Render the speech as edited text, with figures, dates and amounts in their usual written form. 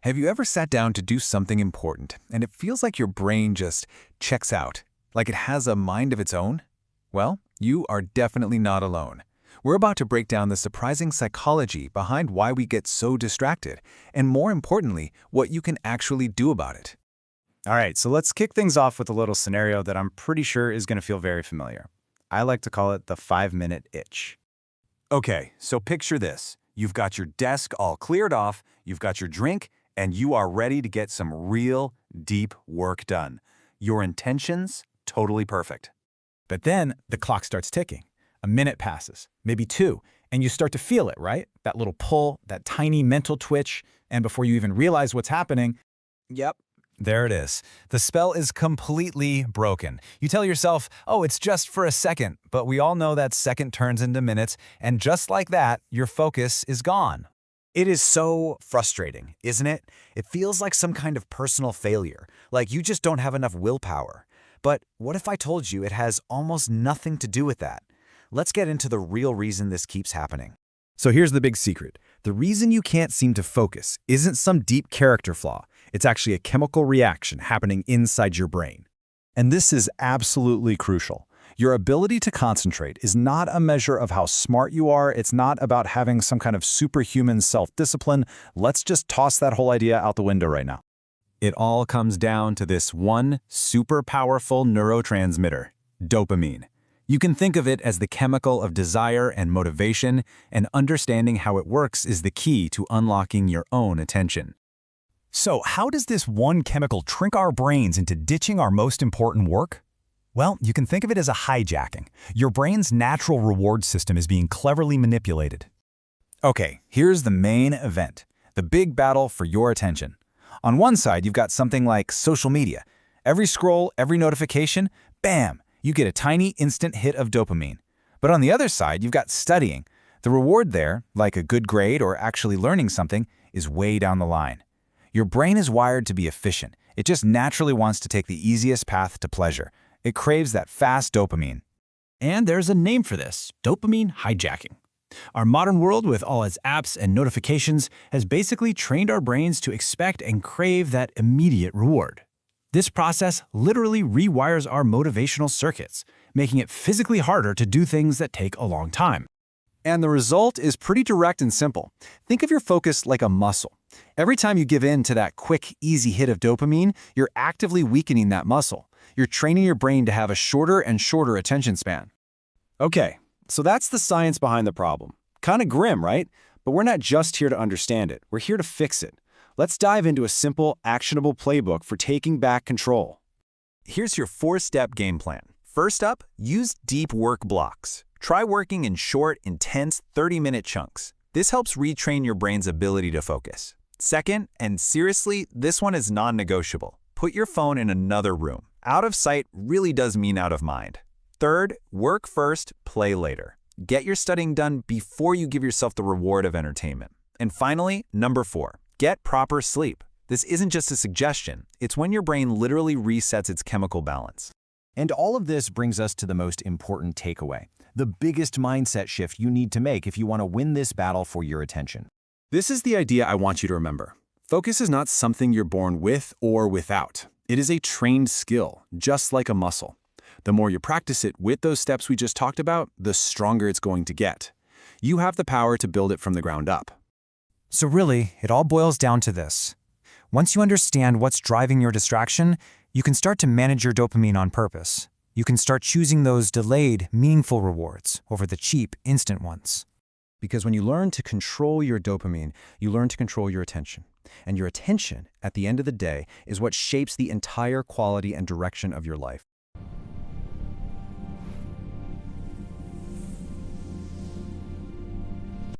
Have you ever sat down to do something important and it feels like your brain just checks out, like it has a mind of its own? Well, you are definitely not alone. We're about to break down the surprising psychology behind why we get so distracted, and more importantly, what you can actually do about it. All right, so let's kick things off with a little scenario that I'm pretty sure is going to feel very familiar. I like to call it the 5-minute itch. Okay, so picture this. You've got your desk all cleared off, you've got your drink, and you are ready to get some real, deep work done. Your intentions, totally perfect. But then the clock starts ticking. A minute passes, maybe two, and you start to feel it, right? That little pull, that tiny mental twitch, and before you even realize what's happening, Yep. there it is. The spell is completely broken. You tell yourself, oh, it's just for a second, but we all know that second turns into minutes, and just like that, your focus is gone. It is so frustrating, isn't it? It feels like some kind of personal failure, like you just don't have enough willpower. But what if I told you it has almost nothing to do with that? Let's get into the real reason this keeps happening. So here's the big secret. The reason you can't seem to focus isn't some deep character flaw. It's actually a chemical reaction happening inside your brain. And this is absolutely crucial. Your ability to concentrate is not a measure of how smart you are. It's not about having some kind of superhuman self-discipline. Let's just toss that whole idea out the window right now. It all comes down to this one super powerful neurotransmitter, dopamine. You can think of it as the chemical of desire and motivation, and understanding how it works is the key to unlocking your own attention. So how does this one chemical trick our brains into ditching our most important work? Well, you can think of it as a hijacking. Your brain's natural reward system is being cleverly manipulated. Okay, here's the main event, the big battle for your attention. On one side, you've got something like social media. Every scroll, every notification, bam, you get a tiny instant hit of dopamine. But on the other side, you've got studying. The reward there, like a good grade or actually learning something, is way down the line. Your brain is wired to be efficient. It just naturally wants to take the easiest path to pleasure. It craves that fast dopamine. And there's a name for this, dopamine hijacking. Our modern world, with all its apps and notifications, has basically trained our brains to expect and crave that immediate reward. This process literally rewires our motivational circuits, making it physically harder to do things that take a long time. And the result is pretty direct and simple. Think of your focus like a muscle. Every time you give in to that quick, easy hit of dopamine, you're actively weakening that muscle. You're training your brain to have a shorter and shorter attention span. Okay, so that's the science behind the problem. Kind of grim, right? But we're not just here to understand it. We're here to fix it. Let's dive into a simple, actionable playbook for taking back control. Here's your 4-step game plan. First up, use deep work blocks. Try working in short, intense 30-minute chunks. This helps retrain your brain's ability to focus. Second, and seriously, this one is non-negotiable. Put your phone in another room. Out of sight really does mean out of mind. Third, work first, play later. Get your studying done before you give yourself the reward of entertainment. And finally, number 4, get proper sleep. This isn't just a suggestion. It's when your brain literally resets its chemical balance. And all of this brings us to the most important takeaway, the biggest mindset shift you need to make if you want to win this battle for your attention. This is the idea I want you to remember. Focus is not something you're born with or without. It is a trained skill, just like a muscle. The more you practice it with those steps we just talked about, the stronger it's going to get. You have the power to build it from the ground up. So really, it all boils down to this. Once you understand what's driving your distraction, you can start to manage your dopamine on purpose. You can start choosing those delayed, meaningful rewards over the cheap, instant ones. Because when you learn to control your dopamine, you learn to control your attention. And your attention, at the end of the day, is what shapes the entire quality and direction of your life.